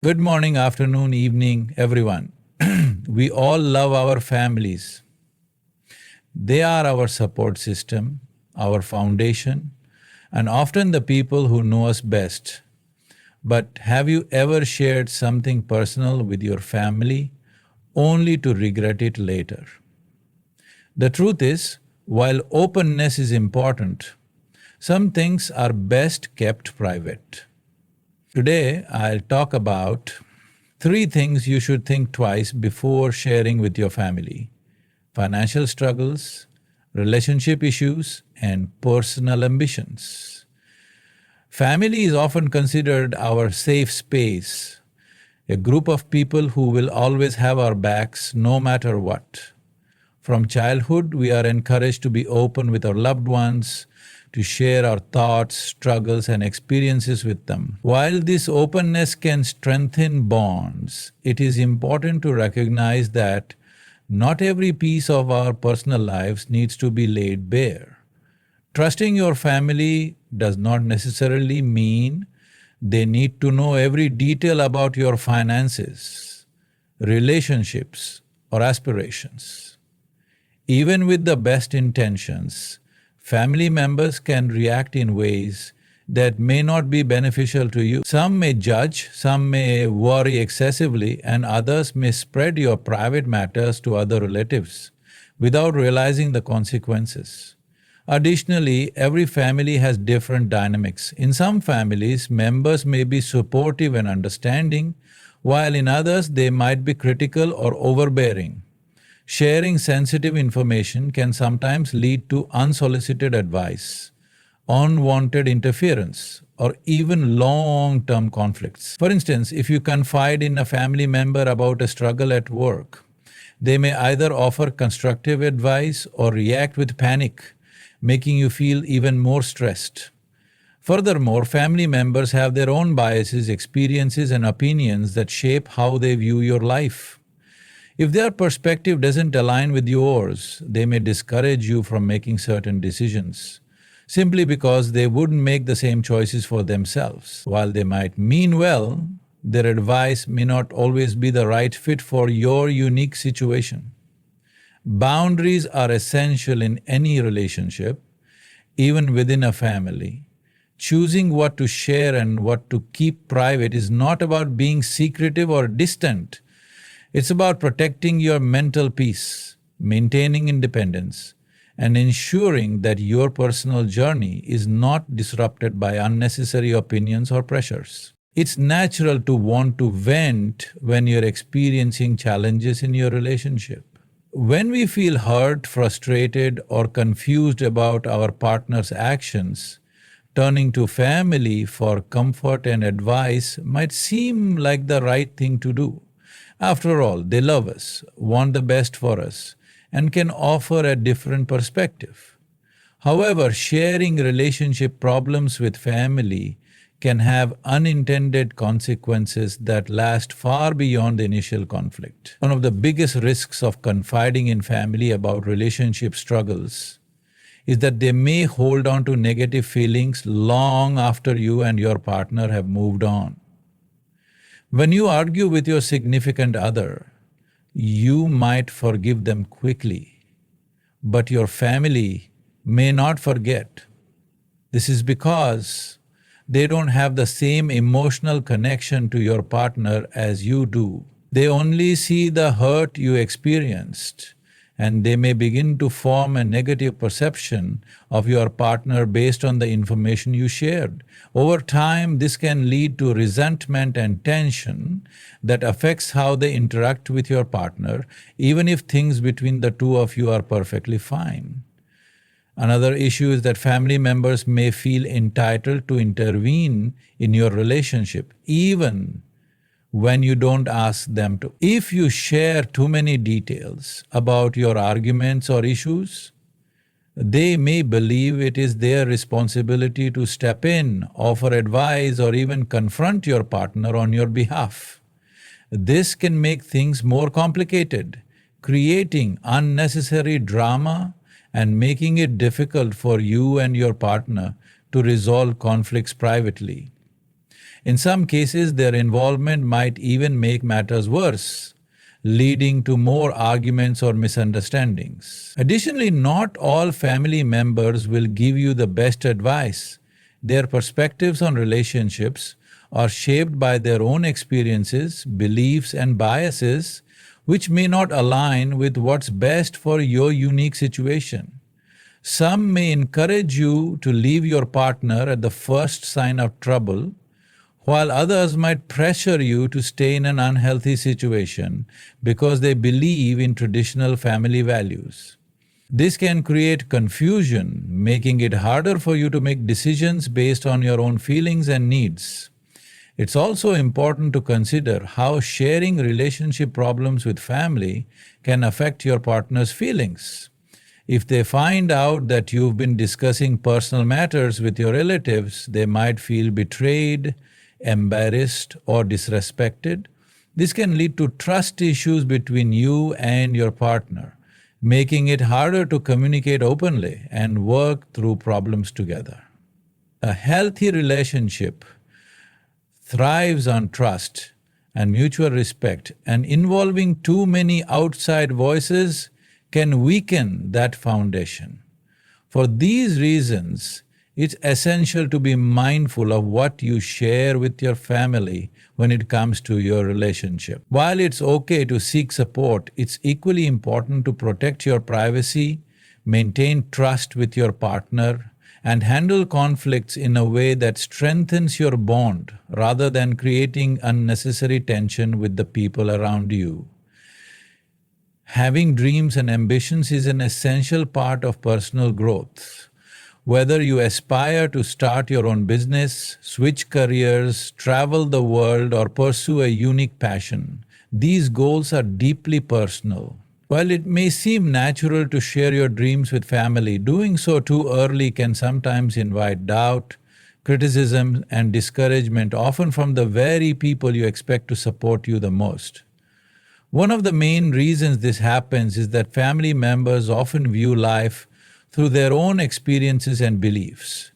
Good morning, afternoon, evening, everyone. We all love our families. They are our support system, our foundation, and often the people who know us best. But have you ever shared something personal with your family only to regret it later? The truth is, while openness is important, some things are best kept private. Today, I'll talk about three things you should think twice before sharing with your family: financial struggles, relationship issues, and personal ambitions. Family is often considered our safe space, a group of people who will always have our backs no matter what. From childhood, we are encouraged to be open with our loved ones, to share our thoughts, struggles, and experiences with them. While this openness can strengthen bonds, it is important to recognize that not every piece of our personal lives needs to be laid bare. Trusting your family does not necessarily mean they need to know every detail about your finances, relationships, or aspirations. Even with the best intentions, family members can react in ways that may not be beneficial to you. Some may judge, some may worry excessively, and others may spread your private matters to other relatives without realizing the consequences. Additionally, every family has different dynamics. In some families, members may be supportive and understanding, while in others they might be critical or overbearing. Sharing sensitive information can sometimes lead to unsolicited advice, unwanted interference, or even long-term conflicts. For instance, if you confide in a family member about a struggle at work, they may either offer constructive advice or react with panic, making you feel even more stressed. Furthermore, family members have their own biases, experiences, and opinions that shape how they view your life. If their perspective doesn't align with yours, they may discourage you from making certain decisions, simply because they wouldn't make the same choices for themselves. While they might mean well, their advice may not always be the right fit for your unique situation. Boundaries are essential in any relationship, even within a family. Choosing what to share and what to keep private is not about being secretive or distant. It's about protecting your mental peace, maintaining independence, and ensuring that your personal journey is not disrupted by unnecessary opinions or pressures. It's natural to want to vent when you're experiencing challenges in your relationship. When we feel hurt, frustrated, or confused about our partner's actions, turning to family for comfort and advice might seem like the right thing to do. After all, they love us, want the best for us, and can offer a different perspective. However, sharing relationship problems with family can have unintended consequences that last far beyond the initial conflict. One of the biggest risks of confiding in family about relationship struggles is that they may hold on to negative feelings long after you and your partner have moved on. When you argue with your significant other, you might forgive them quickly, but your family may not forget. This is because they don't have the same emotional connection to your partner as you do. They only see the hurt you experienced, and they may begin to form a negative perception of your partner based on the information you shared. Over time, this can lead to resentment and tension that affects how they interact with your partner, even if things between the two of you are perfectly fine. Another issue is that family members may feel entitled to intervene in your relationship, even when you don't ask them to. If you share too many details about your arguments or issues, they may believe it is their responsibility to step in, offer advice, or even confront your partner on your behalf. This can make things more complicated, creating unnecessary drama and making it difficult for you and your partner to resolve conflicts privately. In some cases, their involvement might even make matters worse, leading to more arguments or misunderstandings. Additionally, not all family members will give you the best advice. Their perspectives on relationships are shaped by their own experiences, beliefs, and biases, which may not align with what's best for your unique situation. Some may encourage you to leave your partner at the first sign of trouble, while others might pressure you to stay in an unhealthy situation because they believe in traditional family values. This can create confusion, making it harder for you to make decisions based on your own feelings and needs. It's also important to consider how sharing relationship problems with family can affect your partner's feelings. If they find out that you've been discussing personal matters with your relatives, they might feel betrayed, embarrassed, or disrespected. This can lead to trust issues between you and your partner, making it harder to communicate openly and work through problems together. A healthy relationship thrives on trust and mutual respect, and involving too many outside voices can weaken that foundation. For these reasons, it's essential to be mindful of what you share with your family when it comes to your relationship. While it's okay to seek support, it's equally important to protect your privacy, maintain trust with your partner, and handle conflicts in a way that strengthens your bond rather than creating unnecessary tension with the people around you. Having dreams and ambitions is an essential part of personal growth. Whether you aspire to start your own business, switch careers, travel the world, or pursue a unique passion, these goals are deeply personal. While it may seem natural to share your dreams with family, doing so too early can sometimes invite doubt, criticism, and discouragement, often from the very people you expect to support you the most. One of the main reasons this happens is that family members often view life through their own experiences and beliefs.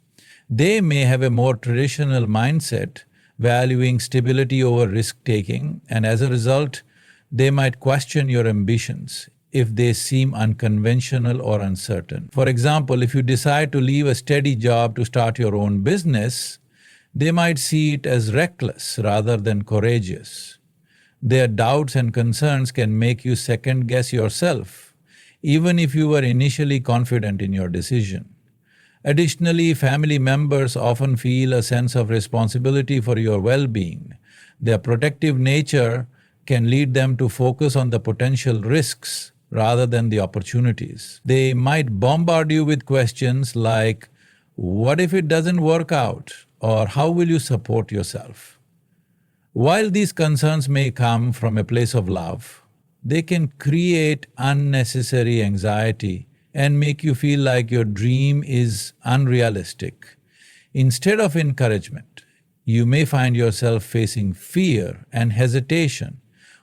They may have a more traditional mindset, valuing stability over risk-taking, and as a result, they might question your ambitions if they seem unconventional or uncertain. For example, if you decide to leave a steady job to start your own business, they might see it as reckless rather than courageous. Their doubts and concerns can make you second-guess yourself, even if you were initially confident in your decision. Additionally, family members often feel a sense of responsibility for your well-being. Their protective nature can lead them to focus on the potential risks rather than the opportunities. They might bombard you with questions like, "What if it doesn't work out?" or "How will you support yourself?" While these concerns may come from a place of love, they can create unnecessary anxiety and make you feel like your dream is unrealistic. Instead of encouragement, you may find yourself facing fear and hesitation,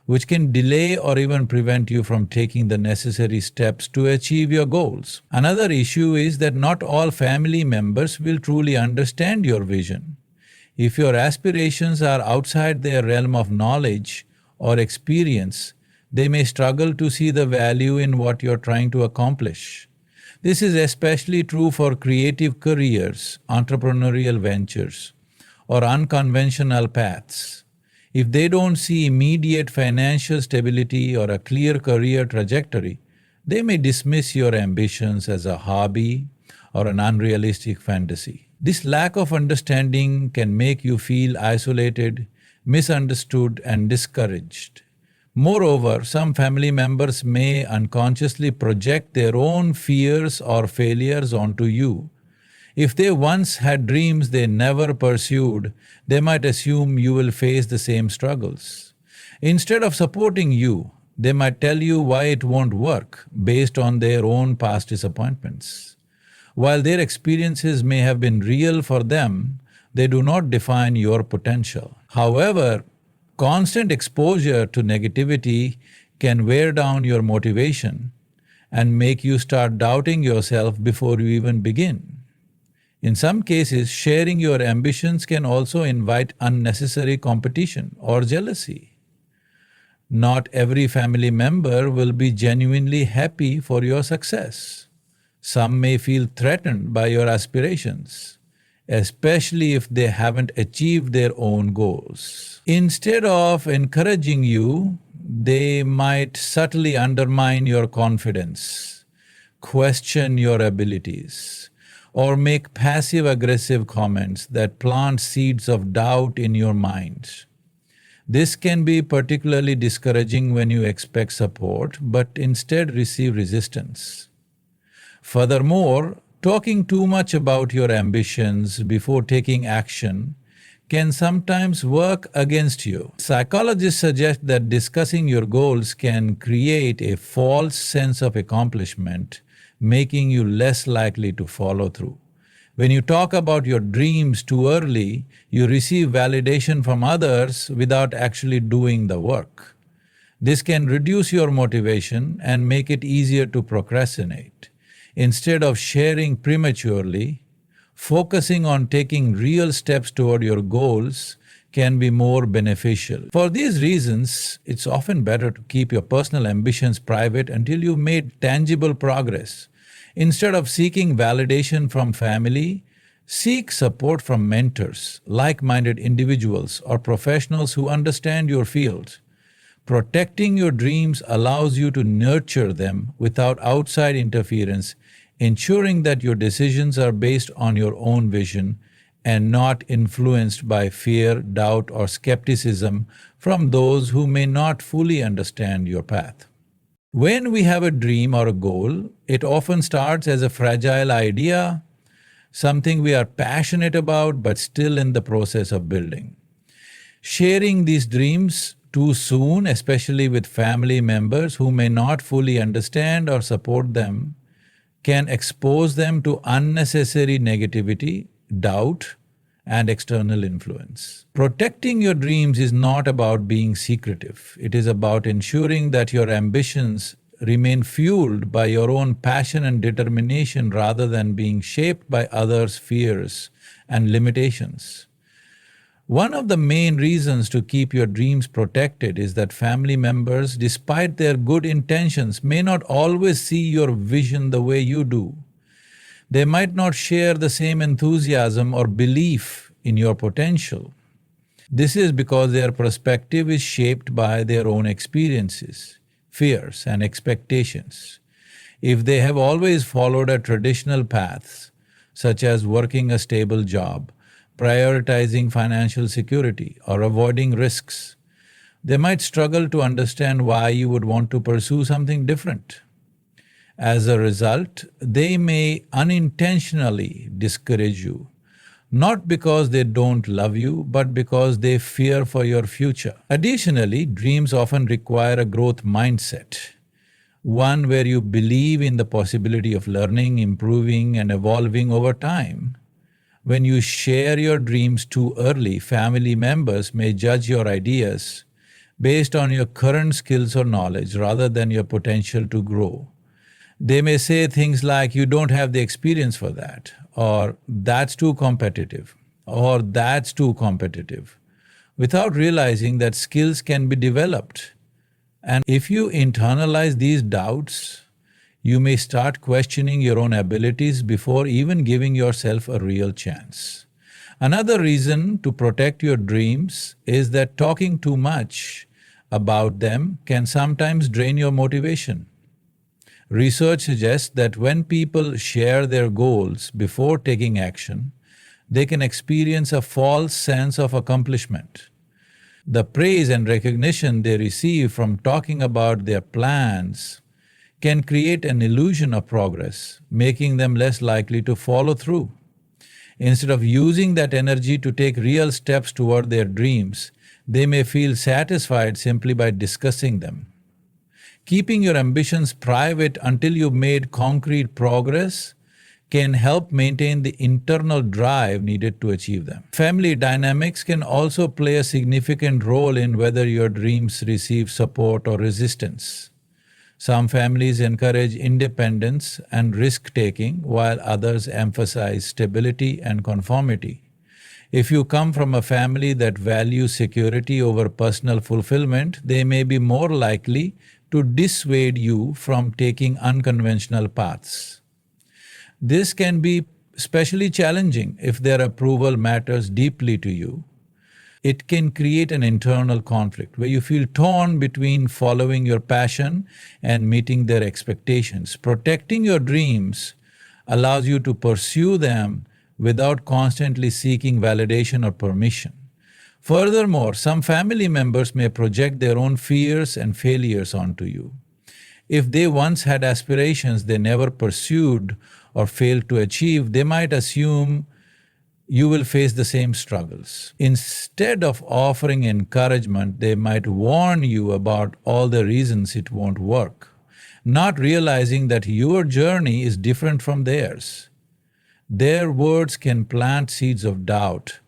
which can delay or even prevent you from taking the necessary steps to achieve your goals. Another issue is that not all family members will truly understand your vision. If your aspirations are outside their realm of knowledge or experience, they may struggle to see the value in what you're trying to accomplish. This is especially true for creative careers, entrepreneurial ventures, or unconventional paths. If they don't see immediate financial stability or a clear career trajectory, they may dismiss your ambitions as a hobby or an unrealistic fantasy. This lack of understanding can make you feel isolated, misunderstood, and discouraged. Moreover, some family members may unconsciously project their own fears or failures onto you. If they once had dreams they never pursued, they might assume you will face the same struggles. Instead of supporting you, they might tell you why it won't work based on their own past disappointments. While their experiences may have been real for them, they do not define your potential. However, constant exposure to negativity can wear down your motivation and make you start doubting yourself before you even begin. In some cases, sharing your ambitions can also invite unnecessary competition or jealousy. Not every family member will be genuinely happy for your success. Some may feel threatened by your aspirations, especially if they haven't achieved their own goals. Instead of encouraging you, they might subtly undermine your confidence, question your abilities, or make passive aggressive comments that plant seeds of doubt in your mind. This can be particularly discouraging when you expect support but instead receive resistance. Furthermore, talking too much about your ambitions before taking action can sometimes work against you. Psychologists suggest that discussing your goals can create a false sense of accomplishment, making you less likely to follow through. When you talk about your dreams too early, you receive validation from others without actually doing the work. This can reduce your motivation and make it easier to procrastinate. Instead of sharing prematurely, focusing on taking real steps toward your goals can be more beneficial. For these reasons, it's often better to keep your personal ambitions private until you've made tangible progress. Instead of seeking validation from family, seek support from mentors, like-minded individuals, or professionals who understand your field. Protecting your dreams allows you to nurture them without outside interference, ensuring that your decisions are based on your own vision and not influenced by fear, doubt, or skepticism from those who may not fully understand your path. When we have a dream or a goal, it often starts as a fragile idea, something we are passionate about but still in the process of building. Sharing these dreams too soon, especially with family members who may not fully understand or support them, can expose them to unnecessary negativity, doubt, and external influence. Protecting your dreams is not about being secretive. It is about ensuring that your ambitions remain fueled by your own passion and determination rather than being shaped by others' fears and limitations. One of the main reasons to keep your dreams protected is that family members, despite their good intentions, may not always see your vision the way you do. They might not share the same enthusiasm or belief in your potential. This is because their perspective is shaped by their own experiences, fears, and expectations. If they have always followed a traditional path, such as working a stable job, prioritizing financial security, or avoiding risks, they might struggle to understand why you would want to pursue something different. As a result, they may unintentionally discourage you, not because they don't love you, but because they fear for your future. Additionally, dreams often require a growth mindset, one where you believe in the possibility of learning, improving, and evolving over time. When you share your dreams too early, family members may judge your ideas based on your current skills or knowledge rather than your potential to grow. They may say things like, "You don't have the experience for that," or "That's too competitive," or "That's too competitive," without realizing that skills can be developed. And if you internalize these doubts, you may start questioning your own abilities before even giving yourself a real chance. Another reason to protect your dreams is that talking too much about them can sometimes drain your motivation. Research suggests that when people share their goals before taking action, they can experience a false sense of accomplishment. The praise and recognition they receive from talking about their plans can create an illusion of progress, making them less likely to follow through. Instead of using that energy to take real steps toward their dreams, they may feel satisfied simply by discussing them. Keeping your ambitions private until you've made concrete progress can help maintain the internal drive needed to achieve them. Family dynamics can also play a significant role in whether your dreams receive support or resistance. Some families encourage independence and risk-taking, while others emphasize stability and conformity. If you come from a family that values security over personal fulfillment, they may be more likely to dissuade you from taking unconventional paths. This can be especially challenging if their approval matters deeply to you. It can create an internal conflict where you feel torn between following your passion and meeting their expectations. Protecting your dreams allows you to pursue them without constantly seeking validation or permission. Furthermore, some family members may project their own fears and failures onto you. If they once had aspirations they never pursued or failed to achieve, they might assume you will face the same struggles. Instead of offering encouragement, they might warn you about all the reasons it won't work, not realizing that your journey is different from theirs. Their words can plant seeds of doubt,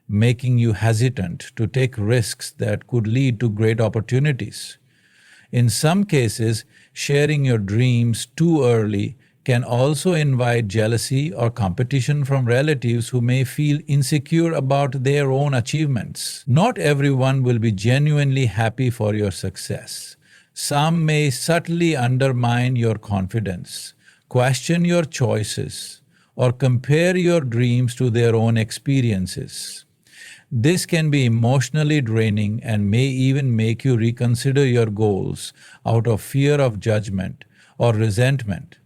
making you hesitant to take risks that could lead to great opportunities. In some cases, sharing your dreams too early can also invite jealousy or competition from relatives who may feel insecure about their own achievements. Not everyone will be genuinely happy for your success. Some may subtly undermine your confidence, question your choices, or compare your dreams to their own experiences. This can be emotionally draining and may even make you reconsider your goals out of fear of judgment or resentment.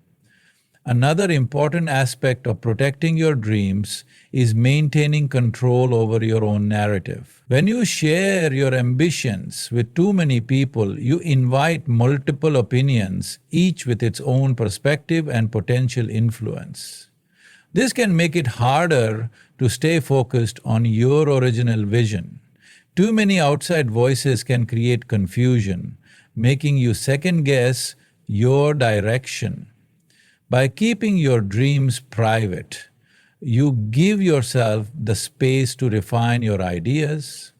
Another important aspect of protecting your dreams is maintaining control over your own narrative. When you share your ambitions with too many people, you invite multiple opinions, each with its own perspective and potential influence. This can make it harder to stay focused on your original vision. Too many outside voices can create confusion, making you second-guess your direction. By keeping your dreams private, you give yourself the space to refine your ideas,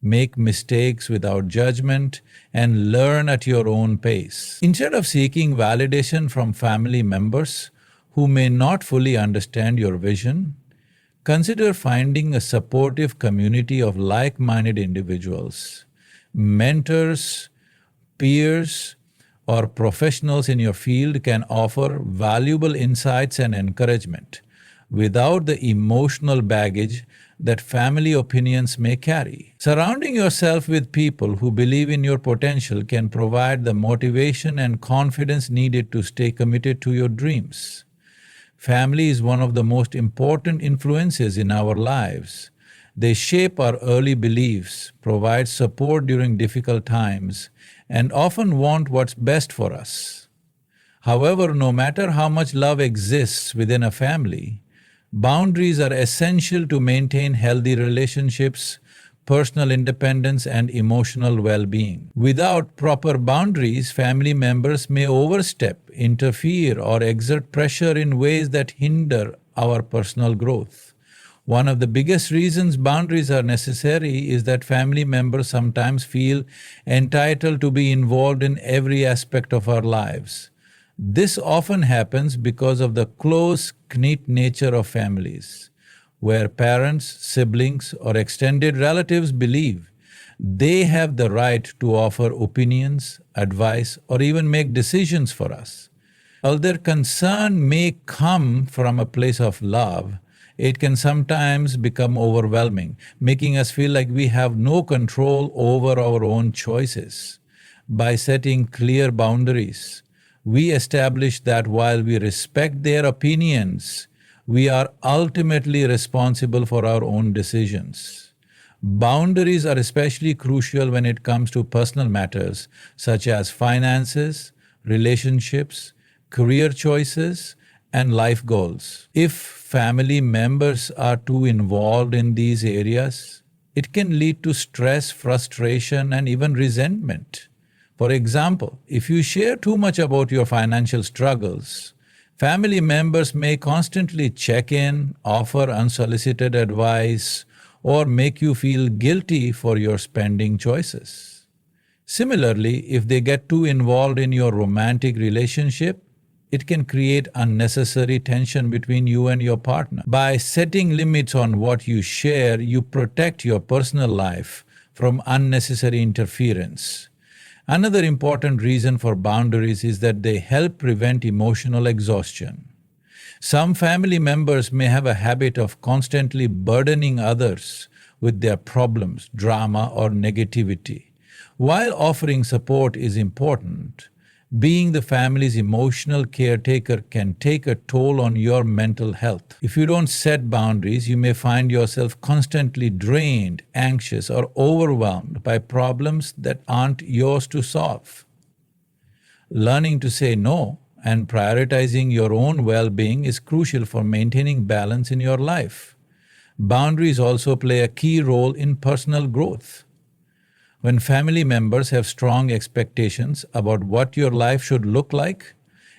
make mistakes without judgment, and learn at your own pace. Instead of seeking validation from family members who may not fully understand your vision, consider finding a supportive community of like-minded individuals, mentors, peers, or professionals in your field can offer valuable insights and encouragement without the emotional baggage that family opinions may carry. Surrounding yourself with people who believe in your potential can provide the motivation and confidence needed to stay committed to your dreams. Family is one of the most important influences in our lives. They shape our early beliefs, provide support during difficult times, and often want what's best for us. However, no matter how much love exists within a family, boundaries are essential to maintain healthy relationships, personal independence, and emotional well-being. Without proper boundaries, family members may overstep, interfere, or exert pressure in ways that hinder our personal growth. One of the biggest reasons boundaries are necessary is that family members sometimes feel entitled to be involved in every aspect of our lives. This often happens because of the close-knit nature of families, where parents, siblings, or extended relatives believe they have the right to offer opinions, advice, or even make decisions for us. While their concern may come from a place of love, it can sometimes become overwhelming, making us feel like we have no control over our own choices. By setting clear boundaries, we establish that while we respect their opinions, we are ultimately responsible for our own decisions. Boundaries are especially crucial when it comes to personal matters such as finances, relationships, career choices, and life goals. If family members are too involved in these areas, it can lead to stress, frustration, and even resentment. For example, if you share too much about your financial struggles, family members may constantly check in, offer unsolicited advice, or make you feel guilty for your spending choices. Similarly, if they get too involved in your romantic relationship, it can create unnecessary tension between you and your partner. By setting limits on what you share, you protect your personal life from unnecessary interference. Another important reason for boundaries is that they help prevent emotional exhaustion. Some family members may have a habit of constantly burdening others with their problems, drama, or negativity. While offering support is important, being the family's emotional caretaker can take a toll on your mental health. If you don't set boundaries, you may find yourself constantly drained, anxious, or overwhelmed by problems that aren't yours to solve. Learning to say no and prioritizing your own well-being is crucial for maintaining balance in your life. Boundaries also play a key role in personal growth. When family members have strong expectations about what your life should look like,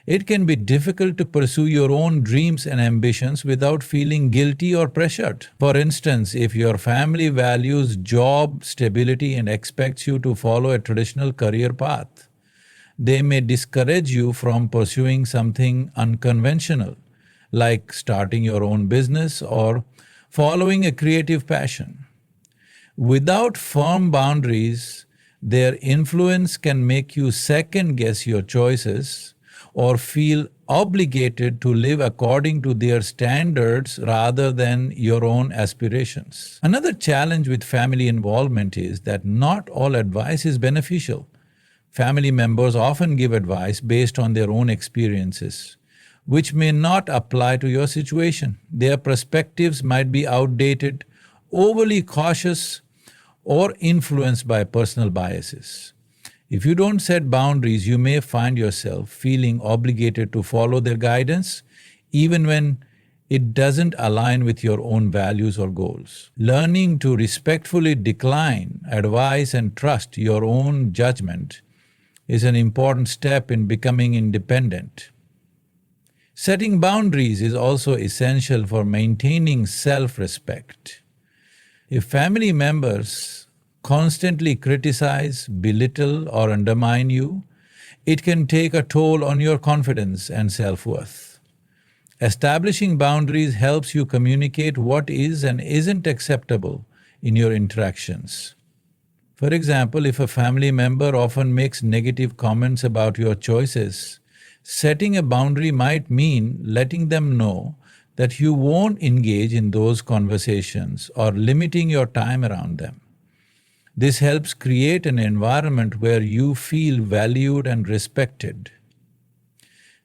it can be difficult to pursue your own dreams and ambitions without feeling guilty or pressured. For instance, if your family values job stability and expects you to follow a traditional career path, they may discourage you from pursuing something unconventional, like starting your own business or following a creative passion. Without firm boundaries, their influence can make you second-guess your choices or feel obligated to live according to their standards rather than your own aspirations. Another challenge with family involvement is that not all advice is beneficial. Family members often give advice based on their own experiences, which may not apply to your situation. Their perspectives might be outdated, overly cautious, or influenced by personal biases. If you don't set boundaries, you may find yourself feeling obligated to follow their guidance, even when it doesn't align with your own values or goals. Learning to respectfully decline advice and trust your own judgment is an important step in becoming independent. Setting boundaries is also essential for maintaining self-respect. If family members constantly criticize, belittle, or undermine you, it can take a toll on your confidence and self-worth. Establishing boundaries helps you communicate what is and isn't acceptable in your interactions. For example, if a family member often makes negative comments about your choices, setting a boundary might mean letting them know that you won't engage in those conversations or limiting your time around them. This helps create an environment where you feel valued and respected.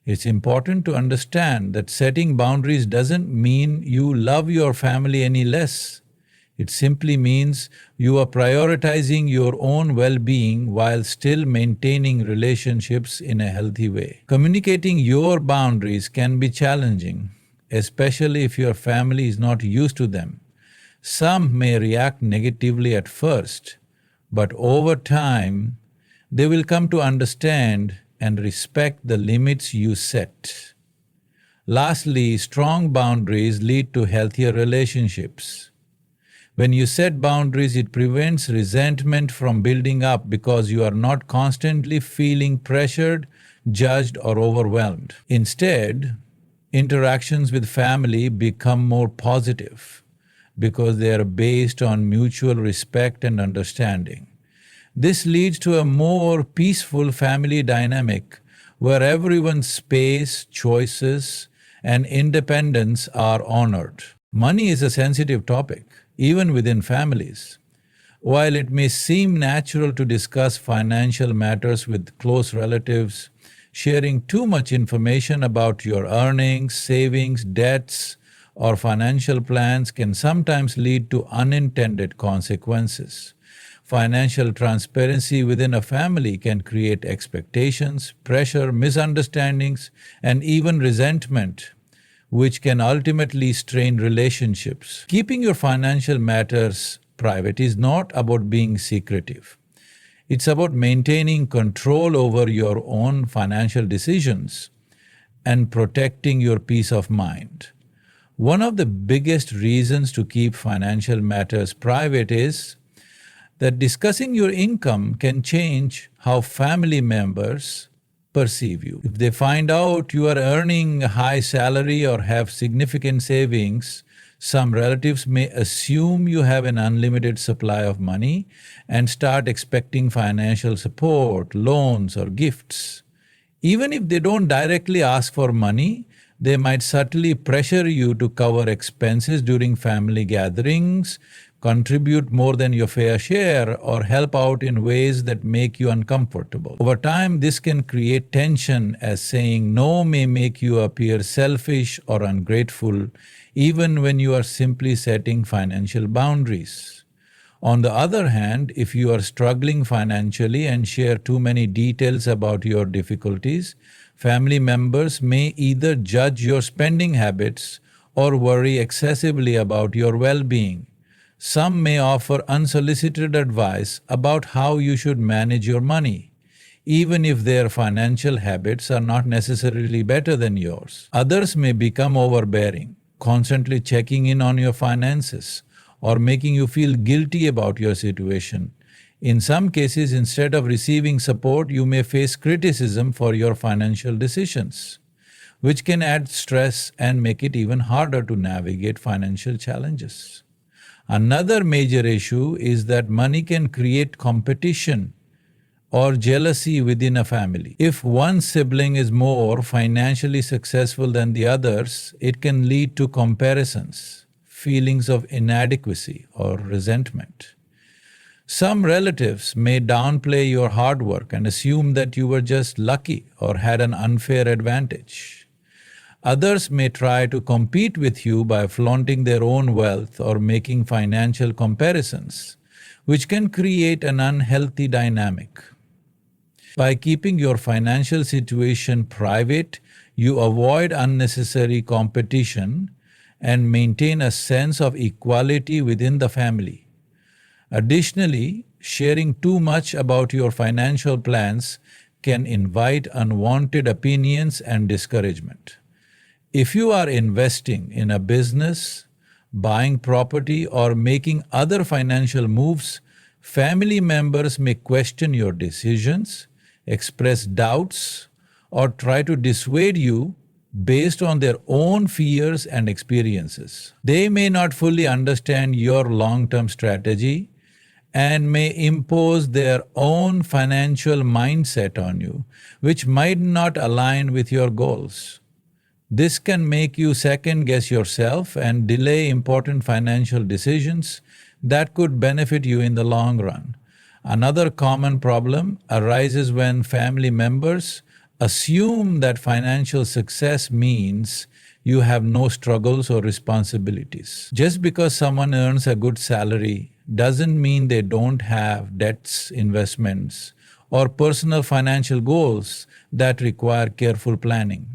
It's important to understand that setting boundaries doesn't mean you love your family any less. It simply means you are prioritizing your own well-being while still maintaining relationships in a healthy way. Communicating your boundaries can be challenging, especially if your family is not used to them. Some may react negatively at first, but over time, they will come to understand and respect the limits you set. Lastly, strong boundaries lead to healthier relationships. When you set boundaries, it prevents resentment from building up because you are not constantly feeling pressured, judged, or overwhelmed. Instead, interactions with family become more positive because they are based on mutual respect and understanding. This leads to a more peaceful family dynamic where everyone's space, choices, and independence are honored. Money is a sensitive topic, even within families. While it may seem natural to discuss financial matters with close relatives, sharing too much information about your earnings, savings, debts, or financial plans can sometimes lead to unintended consequences. Financial transparency within a family can create expectations, pressure, misunderstandings, and even resentment, which can ultimately strain relationships. Keeping your financial matters private is not about being secretive. It's about maintaining control over your own financial decisions and protecting your peace of mind. One of the biggest reasons to keep financial matters private is that discussing your income can change how family members perceive you. If they find out you are earning a high salary or have significant savings, some relatives may assume you have an unlimited supply of money and start expecting financial support, loans, or gifts. Even if they don't directly ask for money, they might subtly pressure you to cover expenses during family gatherings, contribute more than your fair share, or help out in ways that make you uncomfortable. Over time, this can create tension, as saying no may make you appear selfish or ungrateful, even when you are simply setting financial boundaries. On the other hand, if you are struggling financially and share too many details about your difficulties, family members may either judge your spending habits or worry excessively about your well-being. Some may offer unsolicited advice about how you should manage your money, even if their financial habits are not necessarily better than yours. Others may become overbearing, constantly checking in on your finances or making you feel guilty about your situation. In some cases, instead of receiving support, you may face criticism for your financial decisions, which can add stress and make it even harder to navigate financial challenges. Another major issue is that money can create competition or jealousy within a family. If one sibling is more financially successful than the others, it can lead to comparisons, feelings of inadequacy, or resentment. Some relatives may downplay your hard work and assume that you were just lucky or had an unfair advantage. Others may try to compete with you by flaunting their own wealth or making financial comparisons, which can create an unhealthy dynamic. By keeping your financial situation private, you avoid unnecessary competition and maintain a sense of equality within the family. Additionally, sharing too much about your financial plans can invite unwanted opinions and discouragement. If you are investing in a business, buying property, or making other financial moves, family members may question your decisions, express doubts, or try to dissuade you based on their own fears and experiences. They may not fully understand your long-term strategy and may impose their own financial mindset on you, which might not align with your goals. This can make you second-guess yourself and delay important financial decisions that could benefit you in the long run. Another common problem arises when family members assume that financial success means you have no struggles or responsibilities. Just because someone earns a good salary doesn't mean they don't have debts, investments, or personal financial goals that require careful planning.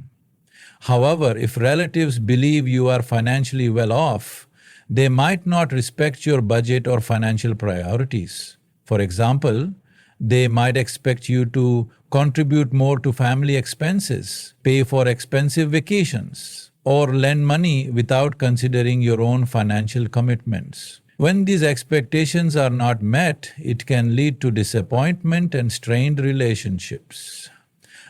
However, if relatives believe you are financially well off, they might not respect your budget or financial priorities. For example, they might expect you to contribute more to family expenses, pay for expensive vacations, or lend money without considering your own financial commitments. When these expectations are not met, it can lead to disappointment and strained relationships.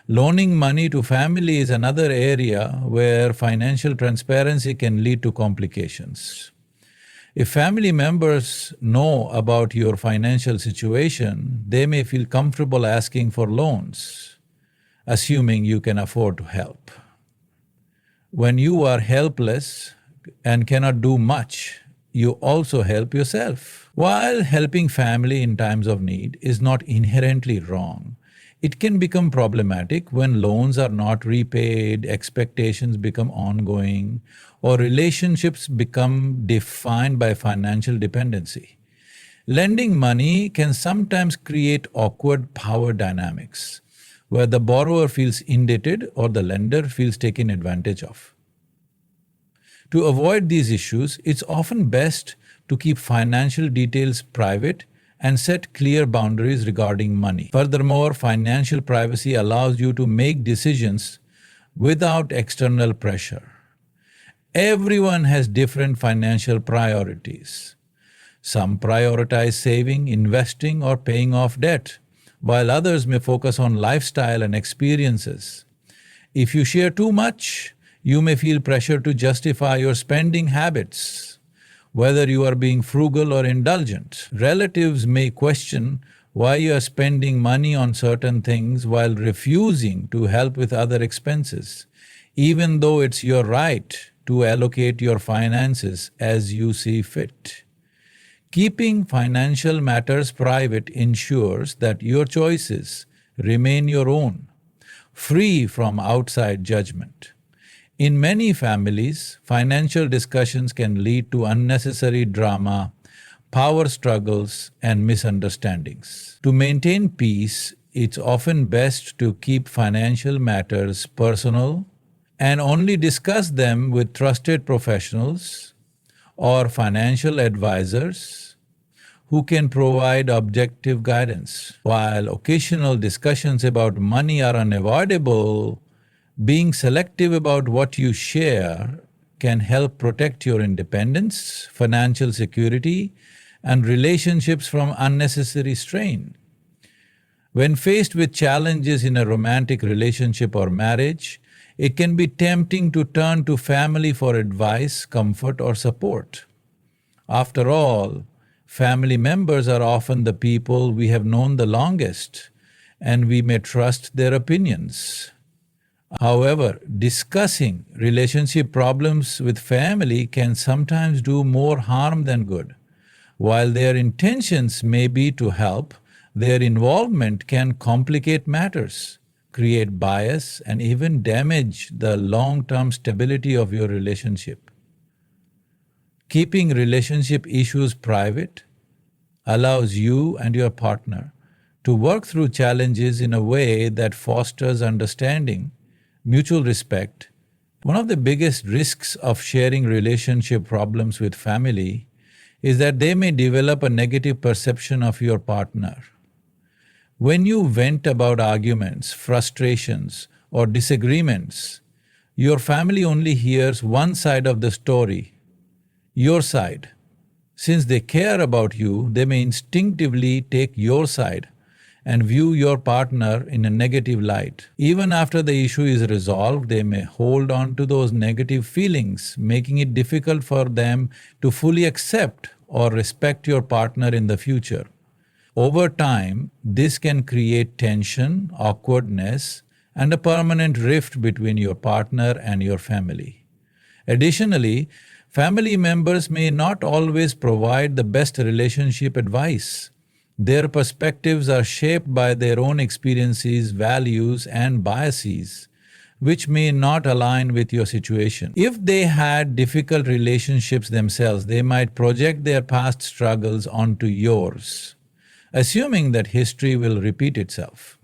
Loaning money to family is another area where financial transparency can lead to complications. If family members know about your financial situation, they may feel comfortable asking for loans, assuming you can afford to help. When you are helpless and cannot do much, you also help yourself. While helping family in times of need is not inherently wrong, it can become problematic when loans are not repaid, expectations become ongoing, or relationships become defined by financial dependency. Lending money can sometimes create awkward power dynamics, where the borrower feels indebted or the lender feels taken advantage of. To avoid these issues, it's often best to keep financial details private and set clear boundaries regarding money. Furthermore, financial privacy allows you to make decisions without external pressure. Everyone has different financial priorities. Some prioritize saving, investing, or paying off debt, while others may focus on lifestyle and experiences. If you share too much, you may feel pressure to justify your spending habits, whether you are being frugal or indulgent. Relatives may question why you are spending money on certain things while refusing to help with other expenses, even though it's your right to allocate your finances as you see fit. Keeping financial matters private ensures that your choices remain your own, free from outside judgment. In many families, financial discussions can lead to unnecessary drama, power struggles, and misunderstandings. To maintain peace, it's often best to keep financial matters personal and only discuss them with trusted professionals or financial advisors who can provide objective guidance. While occasional discussions about money are unavoidable, being selective about what you share can help protect your independence, financial security, and relationships from unnecessary strain. When faced with challenges in a romantic relationship or marriage, it can be tempting to turn to family for advice, comfort, or support. After all, family members are often the people we have known the longest, and we may trust their opinions. However, discussing relationship problems with family can sometimes do more harm than good. While their intentions may be to help, their involvement can complicate matters, create bias, and even damage the long-term stability of your relationship. Keeping relationship issues private allows you and your partner to work through challenges in a way that fosters understanding, mutual respect. One of the biggest risks of sharing relationship problems with family is that they may develop a negative perception of your partner. When you vent about arguments, frustrations, or disagreements, your family only hears one side of the story, your side. Since they care about you, they may instinctively take your side and view your partner in a negative light. Even after the issue is resolved, they may hold on to those negative feelings, making it difficult for them to fully accept or respect your partner in the future. Over time, this can create tension, awkwardness, and a permanent rift between your partner and your family. Additionally, family members may not always provide the best relationship advice. Their perspectives are shaped by their own experiences, values, and biases, which may not align with your situation. If they had difficult relationships themselves, they might project their past struggles onto yours, assuming that history will repeat itself.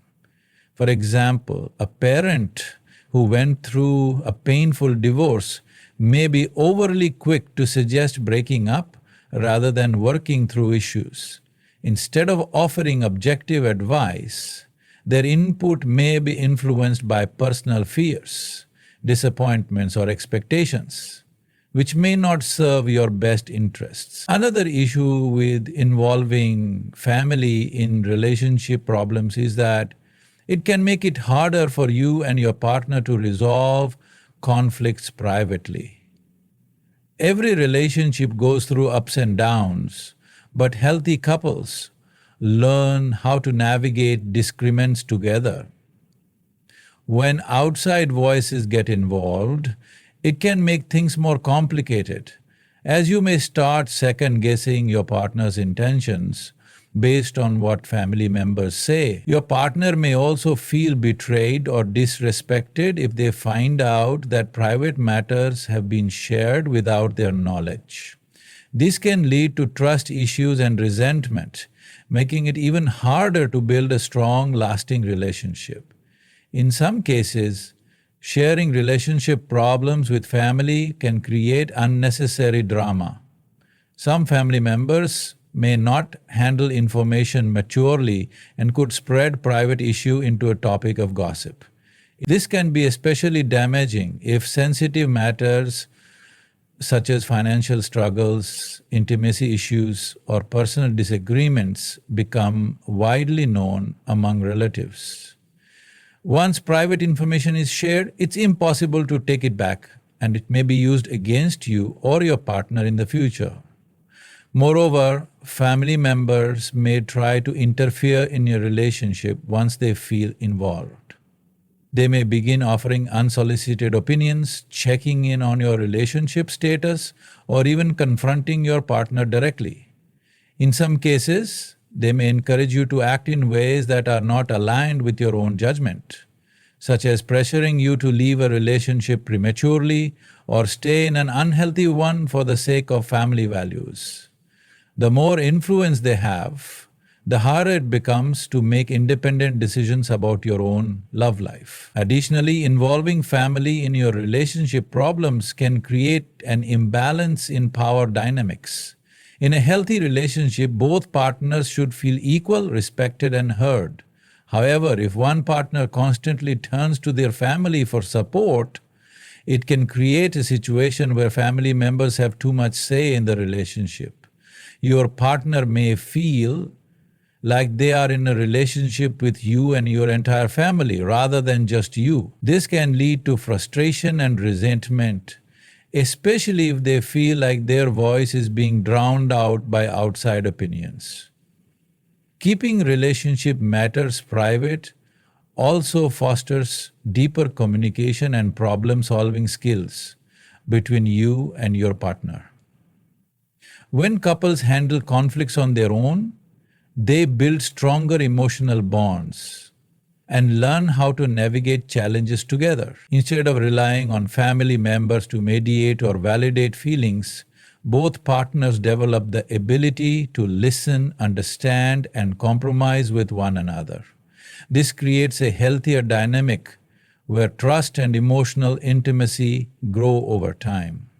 For example, a parent who went through a painful divorce may be overly quick to suggest breaking up rather than working through issues. Instead of offering objective advice, their input may be influenced by personal fears, disappointments, or expectations, which may not serve your best interests. Another issue with involving family in relationship problems is that it can make it harder for you and your partner to resolve conflicts privately. Every relationship goes through ups and downs, but healthy couples learn how to navigate disagreements together. When outside voices get involved, it can make things more complicated, as you may start second-guessing your partner's intentions based on what family members say. Your partner may also feel betrayed or disrespected if they find out that private matters have been shared without their knowledge. This can lead to trust issues and resentment, making it even harder to build a strong, lasting relationship. In some cases, sharing relationship problems with family can create unnecessary drama. Some family members may not handle information maturely and could spread private issue into a topic of gossip. This can be especially damaging if sensitive matters such as financial struggles, intimacy issues, or personal disagreements, become widely known among relatives. Once private information is shared, it's impossible to take it back, and it may be used against you or your partner in the future. Moreover, family members may try to interfere in your relationship once they feel involved. They may begin offering unsolicited opinions, checking in on your relationship status, or even confronting your partner directly. In some cases, they may encourage you to act in ways that are not aligned with your own judgment, such as pressuring you to leave a relationship prematurely or stay in an unhealthy one for the sake of family values. The more influence they have, the harder it becomes to make independent decisions about your own love life. Additionally, involving family in your relationship problems can create an imbalance in power dynamics. In a healthy relationship, both partners should feel equal, respected, and heard. However, if one partner constantly turns to their family for support, it can create a situation where family members have too much say in the relationship. Your partner may feel like they are in a relationship with you and your entire family rather than just you. This can lead to frustration and resentment, especially if they feel like their voice is being drowned out by outside opinions. Keeping relationship matters private also fosters deeper communication and problem-solving skills between you and your partner. When couples handle conflicts on their own, they build stronger emotional bonds and learn how to navigate challenges together. Instead of relying on family members to mediate or validate feelings, both partners develop the ability to listen, understand, and compromise with one another. This creates a healthier dynamic where trust and emotional intimacy grow over time.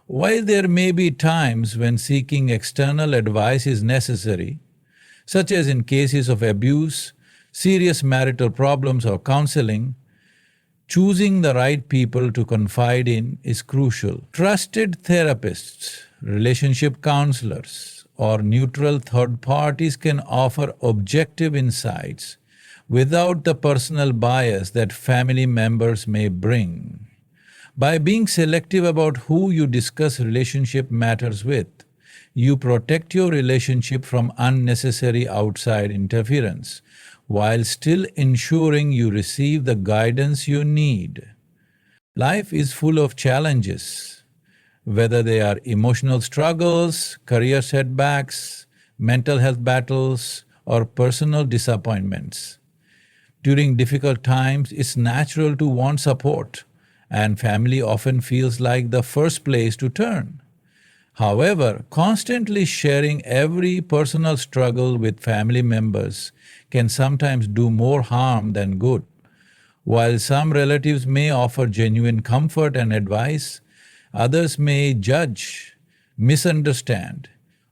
While there may be times when seeking external advice is necessary, such as in cases of abuse, serious marital problems, or counseling, choosing the right people to confide in is crucial. Trusted therapists, relationship counselors, or neutral third parties can offer objective insights without the personal bias that family members may bring. By being selective about who you discuss relationship matters with, you protect your relationship from unnecessary outside interference, while still ensuring you receive the guidance you need. Life is full of challenges, whether they are emotional struggles, career setbacks, mental health battles, or personal disappointments. During difficult times, it's natural to want support, and family often feels like the first place to turn. However, constantly sharing every personal struggle with family members can sometimes do more harm than good. While some relatives may offer genuine comfort and advice, others may judge, misunderstand,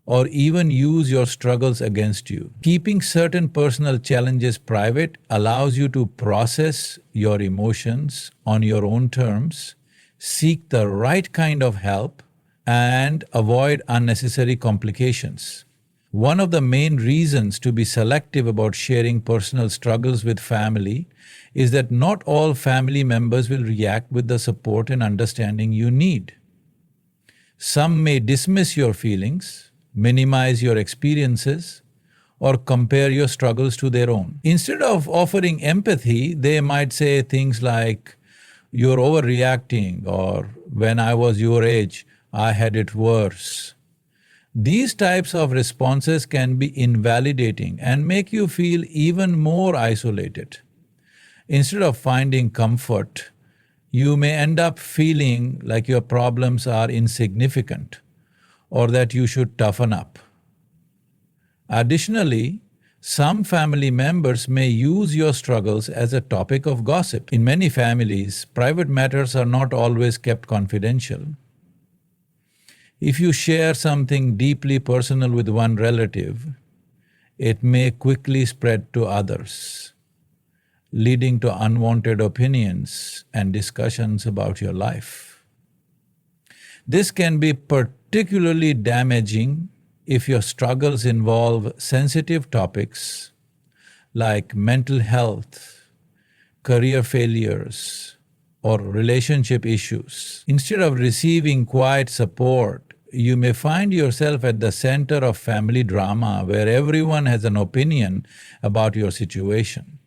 or even use your struggles against you. Keeping certain personal challenges private allows you to process your emotions on your own terms, seek the right kind of help, and avoid unnecessary complications. One of the main reasons to be selective about sharing personal struggles with family is that not all family members will react with the support and understanding you need. Some may dismiss your feelings, minimize your experiences, or compare your struggles to their own. Instead of offering empathy, they might say things like, "You're overreacting," or "When I was your age, I had it worse." These types of responses can be invalidating and make you feel even more isolated. Instead of finding comfort, you may end up feeling like your problems are insignificant or that you should toughen up. Additionally, some family members may use your struggles as a topic of gossip. In many families, private matters are not always kept confidential. If you share something deeply personal with one relative, it may quickly spread to others, leading to unwanted opinions and discussions about your life. This can be particularly damaging if your struggles involve sensitive topics like mental health, career failures, or relationship issues. Instead of receiving quiet support, you may find yourself at the center of family drama where everyone has an opinion about your situation.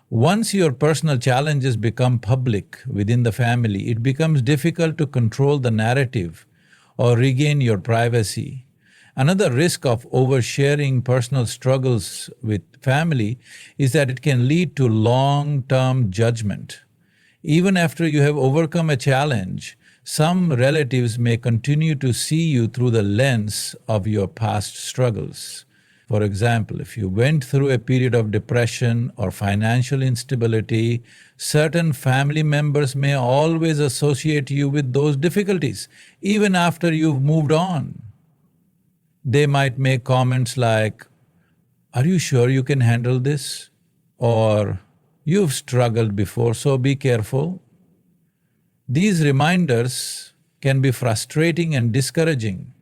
Once your personal challenges become public within the family, it becomes difficult to control the narrative or regain your privacy. Another risk of oversharing personal struggles with family is that it can lead to long-term judgment. Even after you have overcome a challenge, some relatives may continue to see you through the lens of your past struggles. For example, if you went through a period of depression or financial instability, certain family members may always associate you with those difficulties, even after you've moved on. They might make comments like, "Are you sure you can handle this?" Or, "You've struggled before, so be careful." These reminders can be frustrating and discouraging,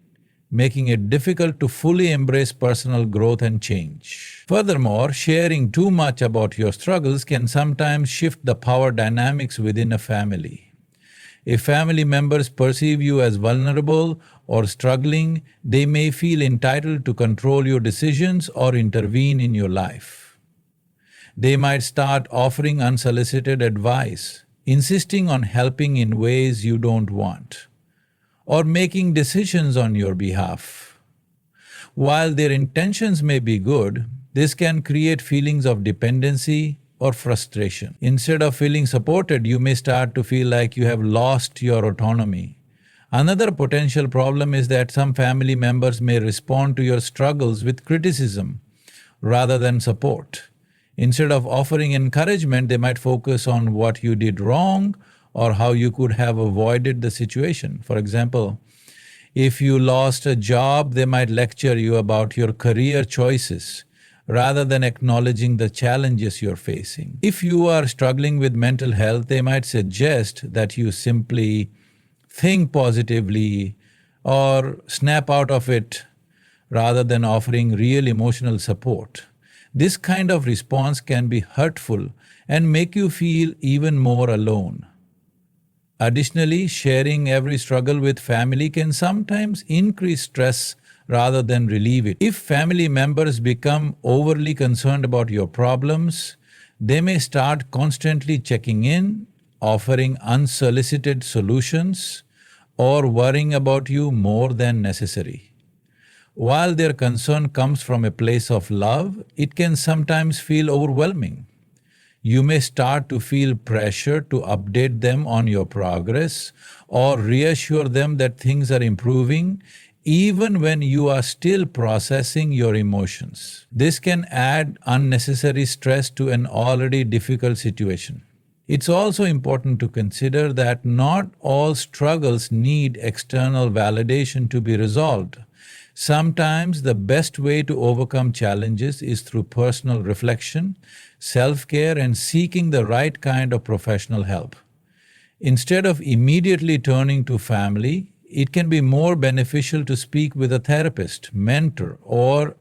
making it difficult to fully embrace personal growth and change. Furthermore, sharing too much about your struggles can sometimes shift the power dynamics within a family. If family members perceive you as vulnerable or struggling, they may feel entitled to control your decisions or intervene in your life. They might start offering unsolicited advice, insisting on helping in ways you don't want, or making decisions on your behalf. While their intentions may be good, this can create feelings of dependency or frustration. Instead of feeling supported, you may start to feel like you have lost your autonomy. Another potential problem is that some family members may respond to your struggles with criticism rather than support. Instead of offering encouragement, they might focus on what you did wrong or how you could have avoided the situation. For example, if you lost a job, they might lecture you about your career choices rather than acknowledging the challenges you're facing. If you are struggling with mental health, they might suggest that you simply think positively or snap out of it rather than offering real emotional support. This kind of response can be hurtful and make you feel even more alone. Additionally, sharing every struggle with family can sometimes increase stress rather than relieve it. If family members become overly concerned about your problems, they may start constantly checking in, offering unsolicited solutions, or worrying about you more than necessary. While their concern comes from a place of love, it can sometimes feel overwhelming. You may start to feel pressure to update them on your progress or reassure them that things are improving, even when you are still processing your emotions. This can add unnecessary stress to an already difficult situation. It's also important to consider that not all struggles need external validation to be resolved. Sometimes the best way to overcome challenges is through personal reflection, self-care, and seeking the right kind of professional help. Instead of immediately turning to family, it can be more beneficial to speak with a therapist, mentor, or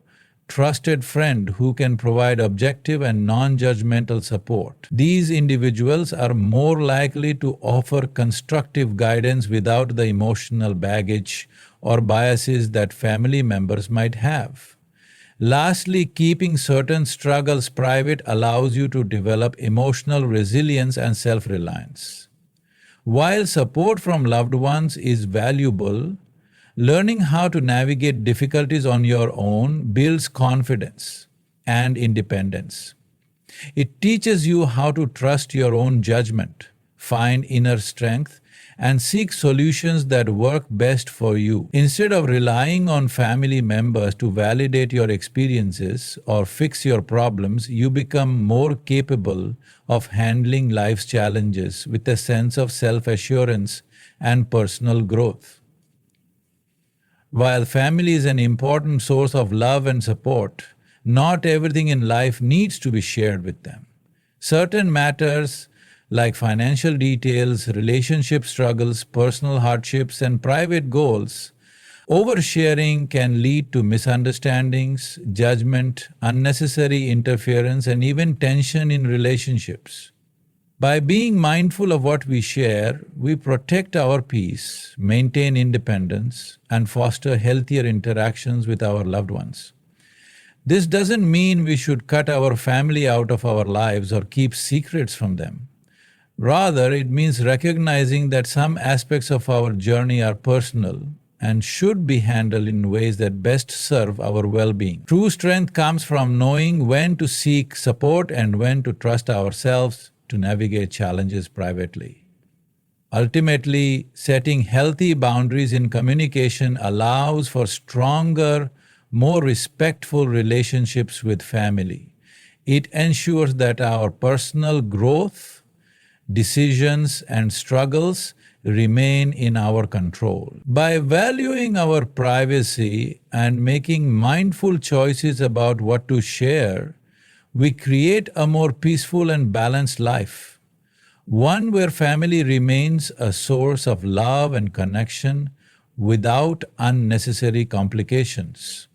trusted friend who can provide objective and non-judgmental support. These individuals are more likely to offer constructive guidance without the emotional baggage or biases that family members might have. Lastly, keeping certain struggles private allows you to develop emotional resilience and self-reliance. While support from loved ones is valuable, learning how to navigate difficulties on your own builds confidence and independence. It teaches you how to trust your own judgment, find inner strength, and seek solutions that work best for you. Instead of relying on family members to validate your experiences or fix your problems, you become more capable of handling life's challenges with a sense of self-assurance and personal growth. While family is an important source of love and support, not everything in life needs to be shared with them. Certain matters like financial details, relationship struggles, personal hardships, and private goals, oversharing can lead to misunderstandings, judgment, unnecessary interference, and even tension in relationships. By being mindful of what we share, we protect our peace, maintain independence, and foster healthier interactions with our loved ones. This doesn't mean we should cut our family out of our lives or keep secrets from them. Rather, it means recognizing that some aspects of our journey are personal and should be handled in ways that best serve our well-being. True strength comes from knowing when to seek support and when to trust ourselves to navigate challenges privately. Ultimately, setting healthy boundaries in communication allows for stronger, more respectful relationships with family. It ensures that our personal growth, decisions, and struggles remain in our control. By valuing our privacy and making mindful choices about what to share, we create a more peaceful and balanced life, one where family remains a source of love and connection without unnecessary complications.